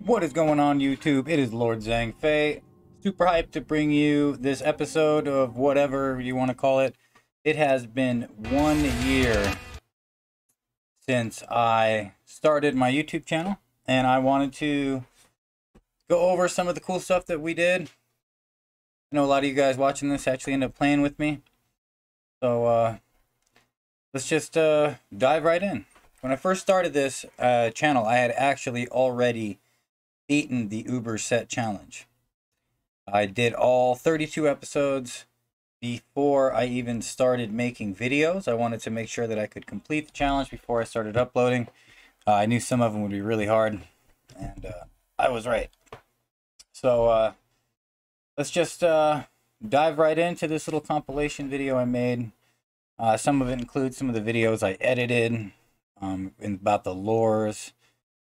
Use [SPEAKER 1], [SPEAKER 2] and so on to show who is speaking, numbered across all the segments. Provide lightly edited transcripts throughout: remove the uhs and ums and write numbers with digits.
[SPEAKER 1] What is going on, YouTube? It is LordZhangFei. Super hyped to bring you this episode of whatever you want to call it. It has been 1 year since I started my YouTube channel, and I wanted to go over some of the cool stuff that we did. I know a lot of you guys watching this actually end up playing with me. So let's just dive right in. When I first started this channel, I had actually already beaten the Uber set challenge. I did all 32 episodes before I even started making videos. I wanted to make sure that I could complete the challenge before I started uploading. I knew some of them would be really hard, and I was right. So let's just dive right into this little compilation video I made. Some of it includes some of the videos I edited about the lores.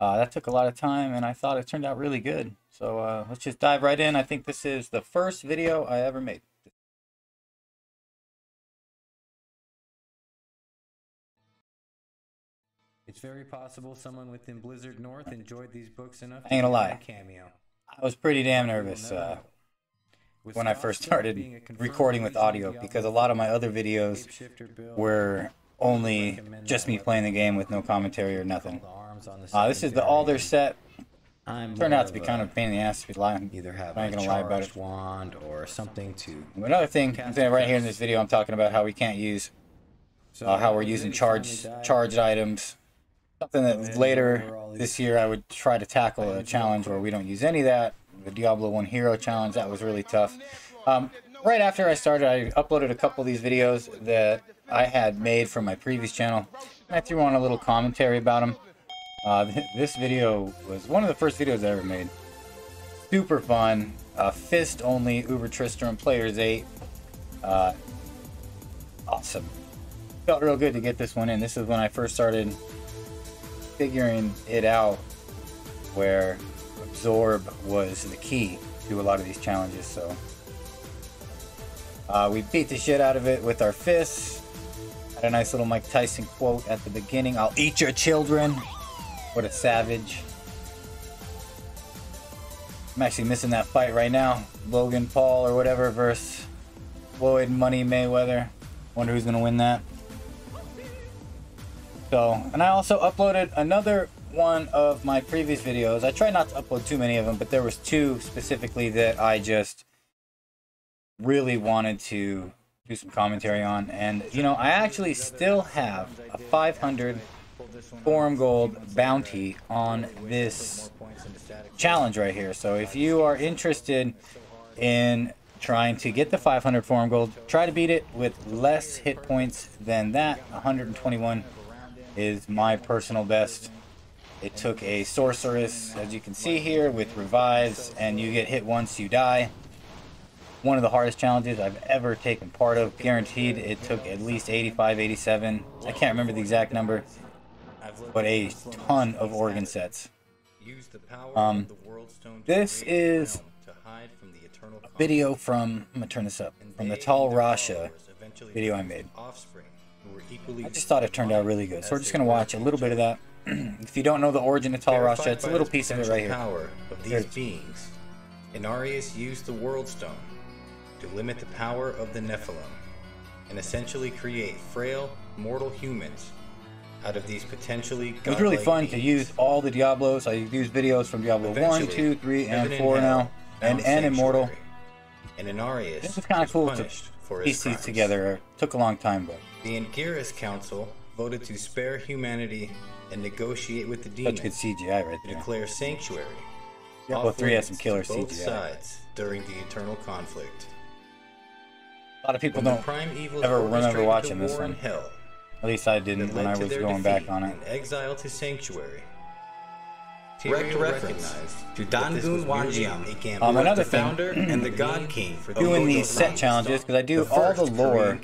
[SPEAKER 1] That took a lot of time, and I thought it turned out really good. So let's just dive right in. I think this is the first video I ever made.
[SPEAKER 2] It's very possible someone within Blizzard North enjoyed these books enough
[SPEAKER 1] I ain't gonna lie.
[SPEAKER 2] Cameo.
[SPEAKER 1] I was pretty damn nervous when I first started recording with audio, because a lot of my other videos were only just me playing the game with no commentary or nothing. This is the Alder set. Turned out to be kind of a pain in the ass to be lying.
[SPEAKER 2] Either have
[SPEAKER 1] I ain't gonna lie about it.
[SPEAKER 2] Wand or something to.
[SPEAKER 1] Another thing right here in this video, I'm talking about how we can't use, how we're using charged items. Something that later this year I would try to tackle a challenge where we don't use any of that. The Diablo 1 Hero challenge, that was really tough. Right after I started, I uploaded a couple of these videos that I had made from my previous channel. And I threw on a little commentary about them. This video was one of the first videos I ever made. Super fun. Fist only, Uber Tristram, Players 8. Awesome. Felt real good to get this one in. This is when I first started figuring it out, where absorb was the key to a lot of these challenges. So we beat the shit out of it with our fists. Had a nice little Mike Tyson quote at the beginning: "I'll eat your children." What a savage. I'm actually missing that fight right now. Logan Paul or whatever versus Floyd Money Mayweather. Wonder who's gonna win that. So, and I also uploaded another one of my previous videos. I try not to upload too many of them, but there was two specifically that I just really wanted to do some commentary on. And you know, I actually still have a 500 forum gold bounty on this challenge right here. So if you are interested in trying to get the 500 forum gold, try to beat it with less hit points than that. 121 is my personal best. It took a sorceress, as you can see here, with revives, and you get hit once, you die. One of the hardest challenges I've ever taken part of. Guaranteed it took at least 85, 87. I can't remember the exact number, but a ton of organ sets. This is a video from, I'm gonna turn this up, from the Tal Rasha video I made. I just thought it turned out really good, so we're just gonna watch a little bit of that. If you don't know the origin of Tal Rasha, it's a little piece of it right here.
[SPEAKER 3] Power of these beings, Inarius used the World Stone to limit the power of the Nephilim and essentially create frail, mortal humans out of these potentially
[SPEAKER 1] godlike. It was really fun to use all the Diablos. I used videos from Diablo 1, 2, 3, and 4 now, and Immortal.
[SPEAKER 3] And Inarius
[SPEAKER 1] this was kind of cool to piece these together. It took a long time, but
[SPEAKER 3] the Anguirus Council voted to spare humanity and negotiate with the demons.
[SPEAKER 1] Such good CGI right there.
[SPEAKER 3] To declare sanctuary.
[SPEAKER 1] Diablo 3 has some killer
[SPEAKER 3] both
[SPEAKER 1] CGI.
[SPEAKER 3] Sides during the eternal conflict.
[SPEAKER 1] A lot of people don't ever remember watching this one.
[SPEAKER 3] Hell,
[SPEAKER 1] at least I didn't when I was going back on it.
[SPEAKER 3] Exile to sanctuary. Direct reference to Dangun Wanjiam,
[SPEAKER 1] another thing,
[SPEAKER 3] founder and the God King for
[SPEAKER 1] doing these set challenges, because I do all the lore.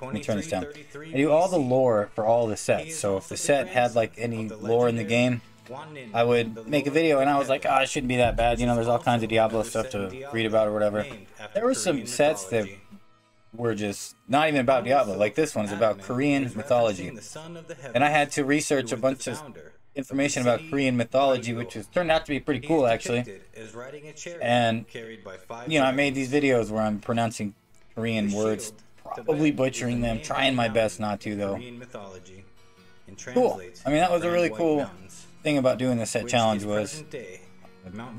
[SPEAKER 1] Let me turn this down. I do all the lore for all the sets. So if the set had like any lore in the game, I would make a video, and I was like, it shouldn't be that bad. You know, there's all kinds of Diablo stuff to read about or whatever. There were some sets that were just not even about Diablo. Like this one's about Korean mythology. And I had to research a bunch of information about Korean mythology, which has turned out to be pretty cool, actually. And, you know, I made these videos where I'm pronouncing Korean words, probably butchering them, trying my best not to, though. Cool. I mean, that was a really cool thing about doing the set challenge, was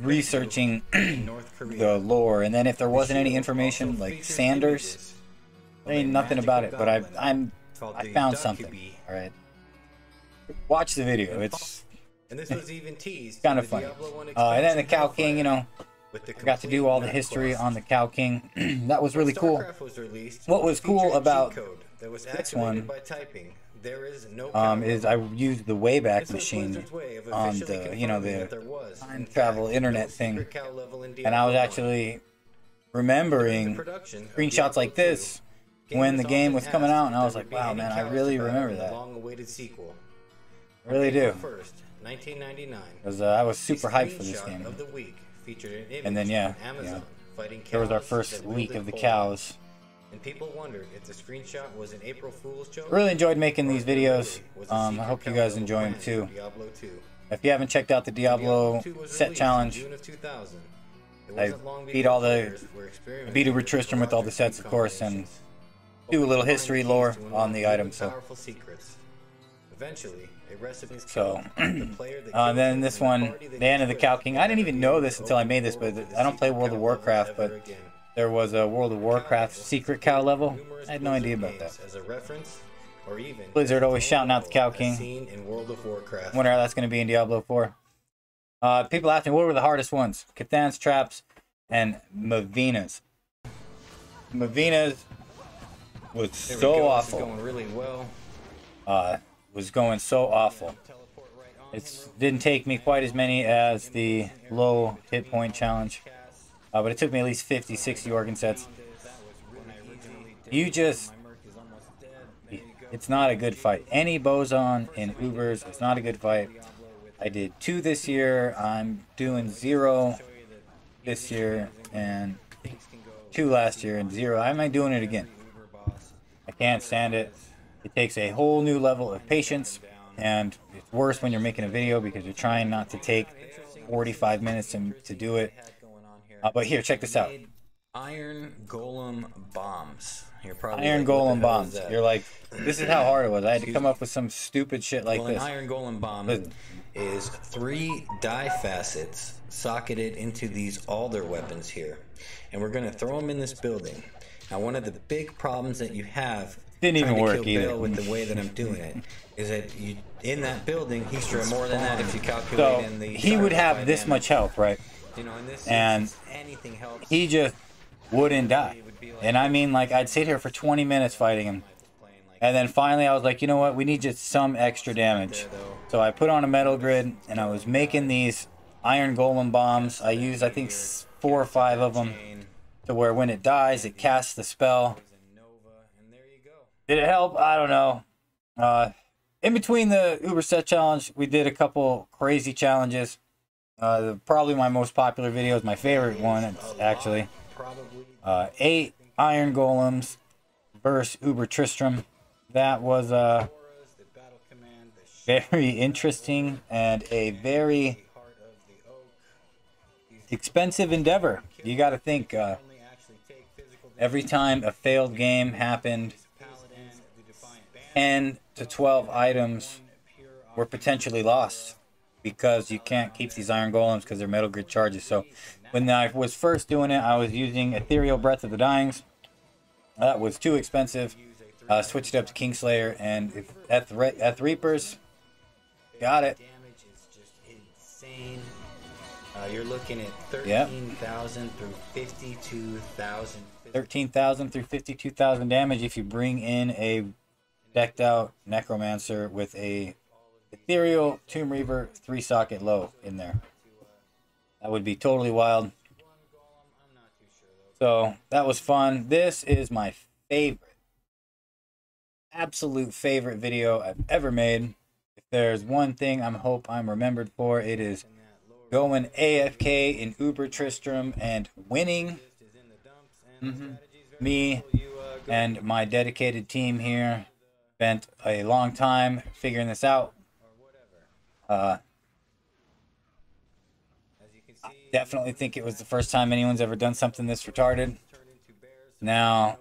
[SPEAKER 1] researching the lore. And then if there wasn't any information, like Sanders, there ain't nothing about it, but I found something. All right, watch the video. It's kind of funny. And then the Cow King, you know, I got to do all the history on the Cow King. That was really cool. What was cool about this one is I used the Wayback Machine on the, you know, the time travel internet thing, and I was actually remembering screenshots like this when the game was coming out, and I was like, wow, man, I really remember that. I really do. Because I was super hyped for this game. And then, yeah, there was our first leak of the cows.
[SPEAKER 3] And people wondered if the screenshot was an April Fool's joke.
[SPEAKER 1] Really enjoyed making these videos. I hope you guys enjoy them too. If you haven't checked out the Diablo set challenge, I beat Uber Tristram with all the sets, of course, and do a little history lore on the items. So, then this one, the end of the Cow King. I didn't even know this until I made this, but I don't play World of Warcraft, but there was a World of Warcraft secret cow level. I had no idea about that. Blizzard always shouting out the Cow King. Wonder how that's going to be in Diablo 4. People asking, what were the hardest ones? Cathan's Traps and Mavina's. Mavina's was so awful.
[SPEAKER 3] Going really well.
[SPEAKER 1] Was going so awful. It didn't take me quite as many as the low hit point challenge. But it took me at least 50, 60 organ sets. It's not a good fight. Any boson in Ubers, it's not a good fight. I did 2 this year. I'm doing 0 this year, and 2 last year, and 0. I might doing it again. I can't stand it. It takes a whole new level of patience, and it's worse when you're making a video because you're trying not to take 45 minutes to do it. But here, check this out.
[SPEAKER 3] Iron Golem bombs.
[SPEAKER 1] Iron Golem bombs. You're like, this is how hard it was. I had to come up with some stupid shit like this.
[SPEAKER 3] An Iron Golem bomb is 3 die facets socketed into these alder weapons here, and we're going to throw them in this building. Now, one of the big problems that you have
[SPEAKER 1] didn't even work either
[SPEAKER 3] with the way that I'm doing it is that you in that building he's more than that if you calculate in the
[SPEAKER 1] he would have this much health, right? And he just wouldn't die. And I mean, like, I'd sit here for 20 minutes fighting him. And then finally I was like, you know what? We need just some extra damage. So I put on a metal grid, and I was making these Iron Golem bombs. I used, I think, 4 or 5 of them to where when it dies, it casts the spell. Did it help? I don't know. In between the Uber Set Challenge, we did a couple crazy challenges. Probably my most popular video is my favorite one, actually. 8 Iron Golems versus Uber Tristram. That was very interesting and a very expensive endeavor. You got to think, every time a failed game happened, 10 to 12 items were potentially lost, because you can't keep these Iron Golems because they're metal grid charges. So when I was first doing it, I was using Ethereal Breath of the Dyings. That was too expensive. Switched it up to Kingslayer and Eth Reapers. Got it.
[SPEAKER 3] You're looking at 13,000 through 52,000.
[SPEAKER 1] 13,000 through 52,000 damage if you bring in a decked out Necromancer with a Ethereal Tomb Reaver 3-socket low in there. That would be totally wild. So that was fun. This is my favorite, absolute favorite video I've ever made. If there's one thing I hope I'm remembered for, it is going AFK in Uber Tristram and winning. Me and my dedicated team here spent a long time figuring this out. I definitely think it was the first time anyone's ever done something this retarded. Now,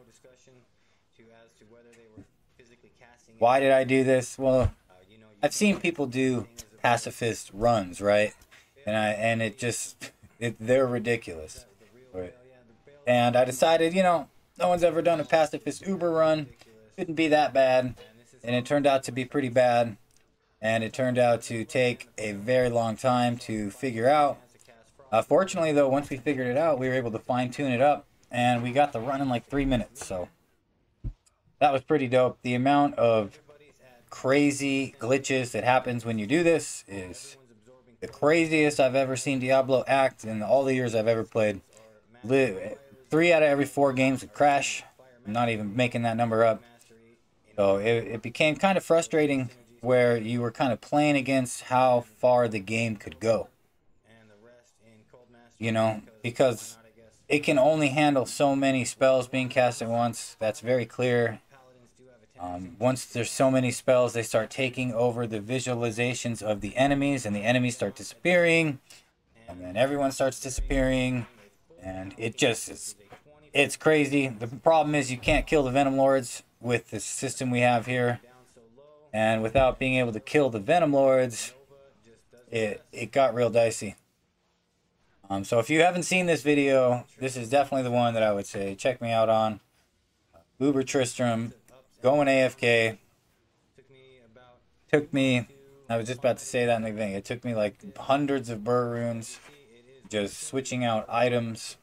[SPEAKER 1] why did I do this? Well, I've seen people do pacifist runs, right? And they're ridiculous. Right? And I decided, no one's ever done a pacifist Uber run. Couldn't be that bad. And it turned out to be pretty bad. And it turned out to take a very long time to figure out. Fortunately, though, once we figured it out, we were able to fine-tune it up. And we got the run in like 3 minutes. So that was pretty dope. The amount of crazy glitches that happens when you do this is the craziest I've ever seen Diablo act in all the years I've ever played. 3 out of every 4 games would crash. I'm not even making that number up. So it became kind of frustrating where you were kind of playing against how far the game could go. Because it can only handle so many spells being cast at once. That's very clear. Once there's so many spells, they start taking over the visualizations of the enemies, and the enemies start disappearing, and then everyone starts disappearing, and it's crazy. The problem is you can't kill the Venom Lords with the system we have here, and without being able to kill the Venom Lords, it got real dicey. So if you haven't seen this video, this is definitely the one that I would say check me out on. Uber Tristram, going AFK. I was just about to say that in the beginning. It took me like hundreds of burr runes, just switching out items.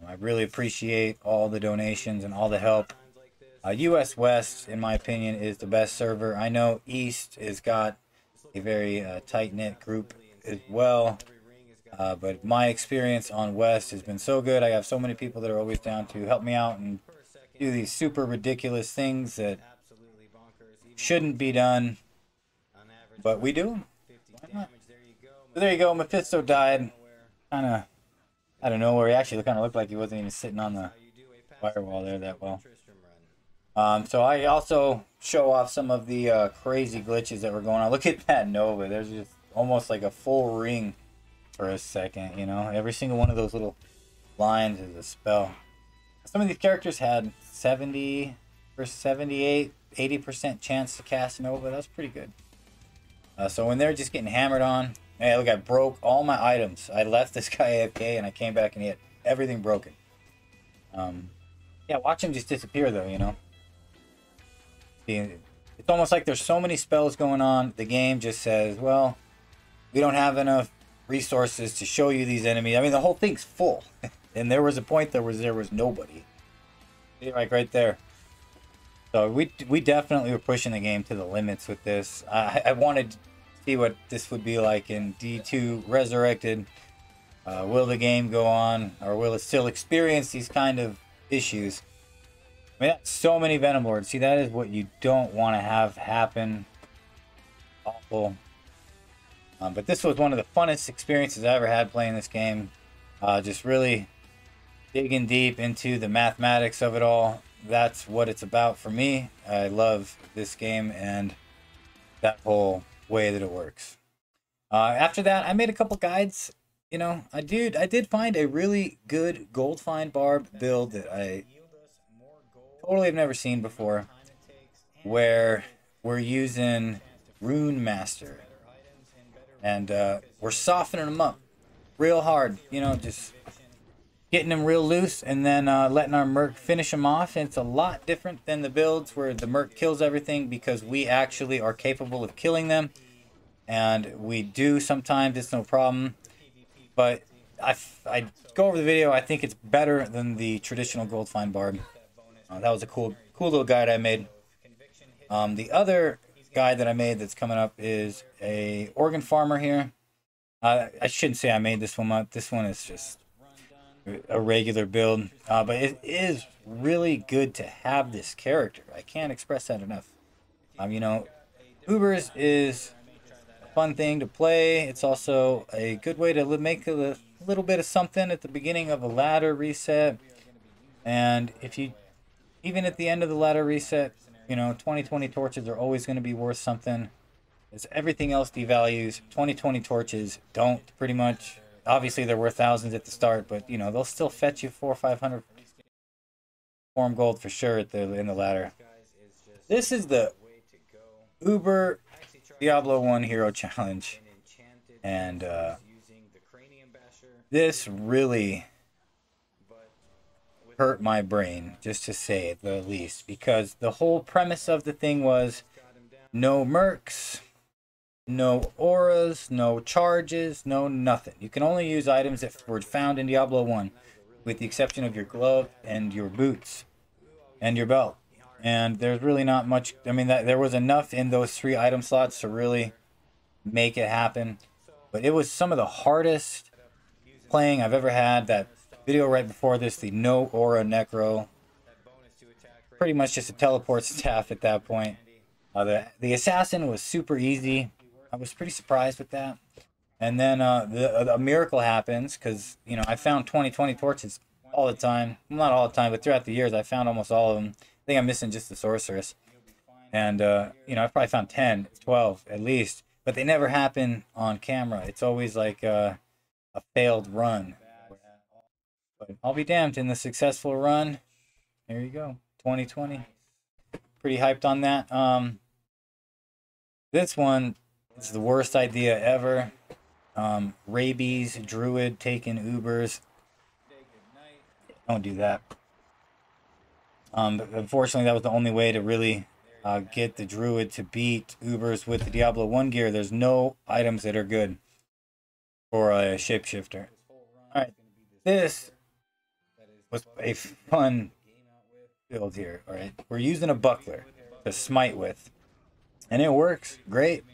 [SPEAKER 1] I really appreciate all the donations and all the help. US West, in my opinion, is the best server. I know East has got a very tight-knit group as well. But my experience on West has been so good. I have so many people that are always down to help me out and do these super ridiculous things that shouldn't be done, but we do them. So there you go. Mephisto died kind of out of nowhere. He actually kind of looked like he wasn't even sitting on the firewall there that well. So I also show off some of the crazy glitches that were going on. Look at that Nova. There's just almost like a full ring for a second, Every single one of those little lines is a spell. Some of these characters had 70 or 78, 80% chance to cast Nova. That's pretty good. So when they're just getting hammered on, hey, look, I broke all my items. I left this guy AFK and I came back and he had everything broken. Yeah, watch him just disappear though, It's almost like there's so many spells going on. The game just says, well, we don't have enough resources to show you these enemies. I mean, the whole thing's full. And there was a point there was nobody. See, like right there. So we definitely were pushing the game to the limits with this. I wanted to see what this would be like in D2 Resurrected. Will the game go on, or will it still experience these kind of issues? I mean, that's so many Venom Lords. See, that is what you don't want to have happen. Awful. But this was one of the funnest experiences I ever had playing this game. Just really digging deep into the mathematics of it all. That's what it's about for me. I love this game and that whole way that it works. After that, I made a couple guides. I did find a really good gold find barb build that I totally have never seen before, where we're using Rune Master. And we're softening them up real hard, just getting them real loose and then letting our Merc finish them off. And it's a lot different than the builds where the Merc kills everything, because we actually are capable of killing them. And we do sometimes, it's no problem. But I go over the video, I think it's better than the traditional Gold Find Barb. That was a cool little guide I made. The other guide that I made that's coming up is a organ farmer here. I shouldn't say I made this one up. This one is just a regular build, but it is really good to have this character. I can't express that enough. Ubers is a fun thing to play. It's also a good way to make a little bit of something at the beginning of a ladder reset, and even at the end of the ladder reset, 2020 torches are always going to be worth something. As everything else devalues, 2020 torches don't, pretty much. Obviously, there were thousands at the start, but you know they'll still fetch you 400 or 500 form gold for sure in the ladder. This is the Uber Diablo 1 Hero Challenge, and this really hurt my brain, just to say the least, because the whole premise of the thing was no mercs, no auras, no charges, no nothing. You can only use items that were found in Diablo 1, with the exception of your glove and your boots and your belt. And there's really not much. I mean, there was enough in those 3 item slots to really make it happen. But it was some of the hardest playing I've ever had. That video right before this, the no aura necro, pretty much just a teleport staff at that point. The assassin was super easy. I was pretty surprised with that. And then a miracle happens, because you know I found 2020 torches all the time. Well, not all the time, but throughout the years I found almost all of them. I think I'm missing just the sorceress. And you know, I've probably found 10, 12 at least, but they never happen on camera. It's always like a failed run. But I'll be damned, in the successful run, there you go, 2020. Pretty hyped on that. This one is the worst idea ever. Rabies, druid taking Ubers. Don't do that. But unfortunately, that was the only way to really get the druid to beat Ubers with the Diablo 1 gear. There's no items that are good for a shapeshifter. Alright, this was a fun build here. Alright, we're using a buckler to smite with, and it works great.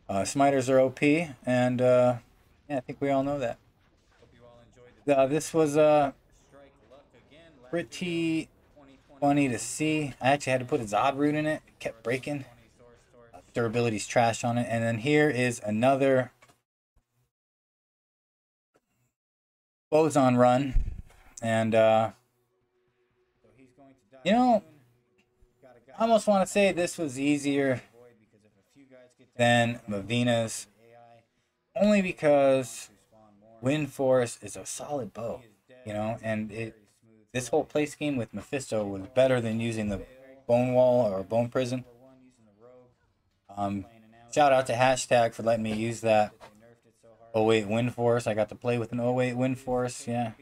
[SPEAKER 1] Smiters are OP, and yeah, I think we all know that. This was pretty funny to see. I actually had to put a Zod root in it. It kept breaking. Durability's trash on it. And then here is another boson run. And you know, I almost want to say this was easier than Mavina's, only because Wind Force is a solid bow, you know, and this whole play scheme with Mephisto was better than using the Bone Wall or Bone Prison. Shout out to Hashtag for letting me use that 08 Wind Force. I got to play with an 08 Wind Force, yeah.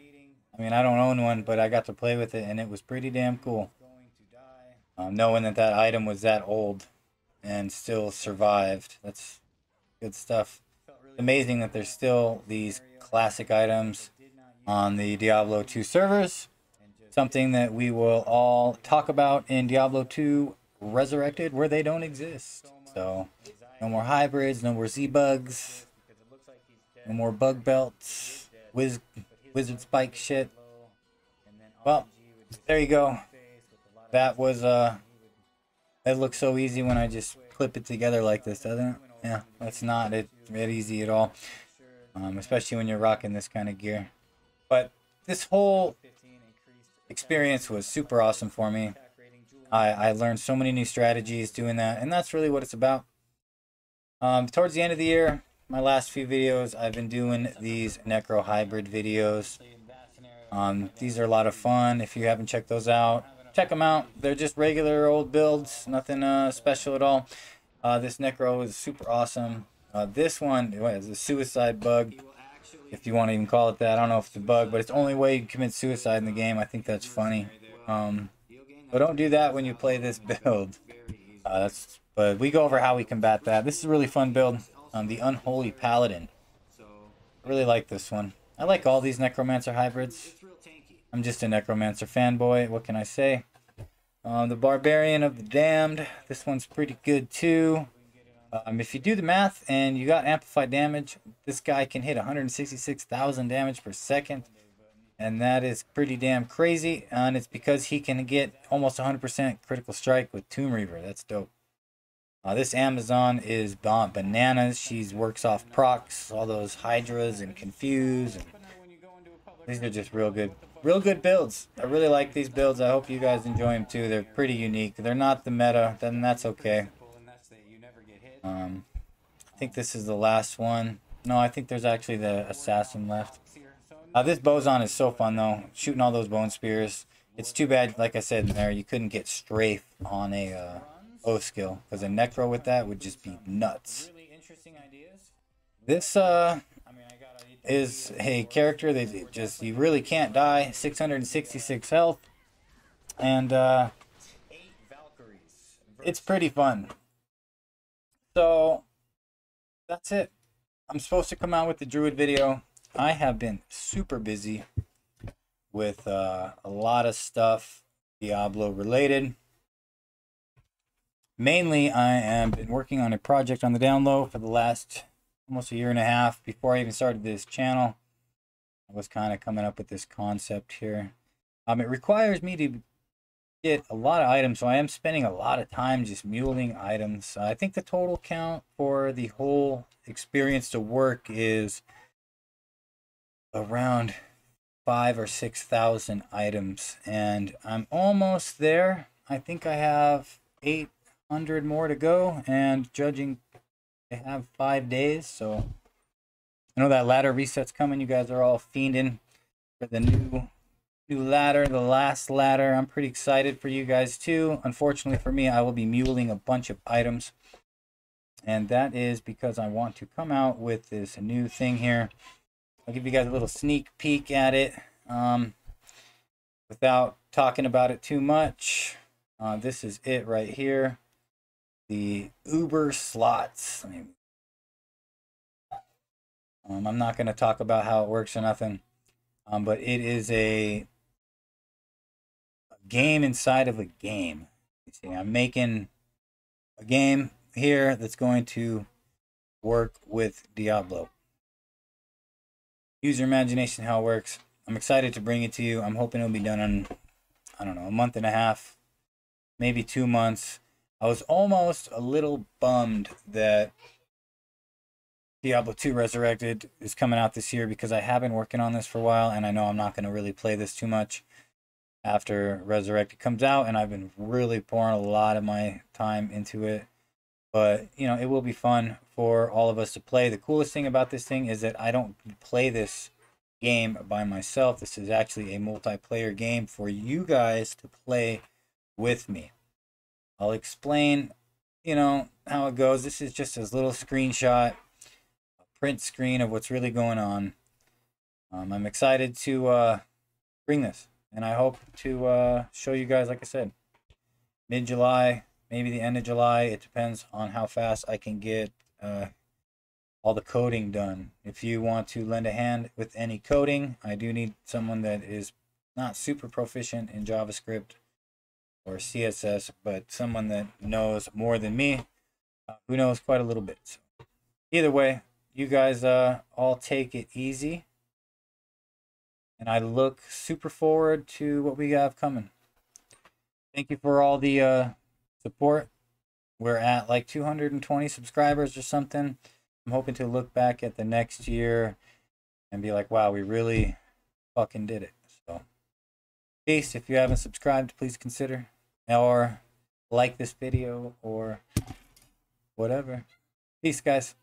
[SPEAKER 1] I mean, I don't own one, but I got to play with it, and it was pretty damn cool. Knowing that that item was that old and still survived. That's good stuff. It's amazing that there's still these classic items on the Diablo 2 servers. Something that we will all talk about in Diablo 2 Resurrected, where they don't exist. So, no more hybrids, no more Z-bugs, no more bug belts, wizard spike shit. Well, there you go. That was, it looks so easy when I just clip it together like this, doesn't it? Yeah, that's not that easy at all. Especially when you're rocking this kind of gear. But this whole experience was super awesome for me. I learned so many new strategies doing that, and that's really what it's about. Towards the end of the year, my last few videos, I've been doing these Necro Hybrid videos. These are a lot of fun. If you haven't checked those out, check them out. They're just regular old builds, nothing special at all. This Necro is super awesome. This one is a suicide bug, if you want to even call it that. I don't know if it's a bug, but it's the only way you can commit suicide in the game. I think that's funny. But don't do that when you play this build. But we go over how we combat that. This is a really fun build. The Unholy Paladin. I really like this one. I like all these Necromancer hybrids. I'm just a Necromancer fanboy. What can I say? The Barbarian of the Damned. This one's pretty good too. If you do the math and you got amplified damage, this guy can hit 166,000 damage per second. And that is pretty damn crazy. And it's because he can get almost 100% critical strike with Tomb Reaver. That's dope. This Amazon is bananas. She works off procs, all those Hydras and Confuse. And these are just real good builds. I really like these builds. I hope you guys enjoy them too. They're pretty unique. They're not the meta, then that's okay. think this is the last one. No, I think there's actually the assassin left. This boson is so fun though, shooting all those bone spears. It's too bad, like I said in there, you couldn't get strafe on a O skill, because a necro with that would just be nuts. This is a character that just, you really can't die. 666 health, and it's pretty fun. So that's it. I'm supposed to come out with the druid video. I have been super busy with a lot of stuff Diablo related. Mainly, I have been working on a project on the down low for the last almost a year and a half. Before I even started this channel, I was kind of coming up with this concept here. It requires me to get a lot of items, so I am spending a lot of time just muling items. I think the total count for the whole experience to work is around 5,000 or 6,000 items, and I'm almost there. I think I have 800 more to go, and judging, I have 5 days, so I know that ladder reset's coming. You guys are all fiending for the new ladder, the last ladder. I'm pretty excited for you guys too. Unfortunately for me, I will be muling a bunch of items, and that is because I want to come out with this new thing here. I'll give you guys a little sneak peek at it without talking about it too much. This is it right here. The Uber slots. I'm not going to talk about how it works or nothing, but it is a game inside of a game. You see, I'm making a game here that's going to work with Diablo. Use your imagination how it works. I'm excited to bring it to you. I'm hoping it'll be done in, I don't know, a month and a half, maybe 2 months. I was almost a little bummed that Diablo 2 Resurrected is coming out this year, because I have been working on this for a while, and I know I'm not going to really play this too much after Resurrected comes out, and I've been really pouring a lot of my time into it. But, you know, it will be fun for all of us to play. The coolest thing about this thing is that I don't play this game by myself. This is actually a multiplayer game for you guys to play with me. I'll explain, you know, how it goes. This is just a little screenshot, a print screen of what's really going on. I'm excited to bring this, and I hope to show you guys, like I said, mid-July, maybe the end of July. It depends on how fast I can get all the coding done. If you want to lend a hand with any coding, I do need someone that is not super proficient in JavaScript or CSS, but someone that knows more than me, who knows quite a little bit. So either way, you guys all take it easy, and I look super forward to what we have coming. Thank you for all the support. We're at like 220 subscribers or something. I'm hoping to look back at the next year and be like, wow, we really fucking did it. So peace. If you haven't subscribed, please consider, or like this video, or whatever. Peace, guys.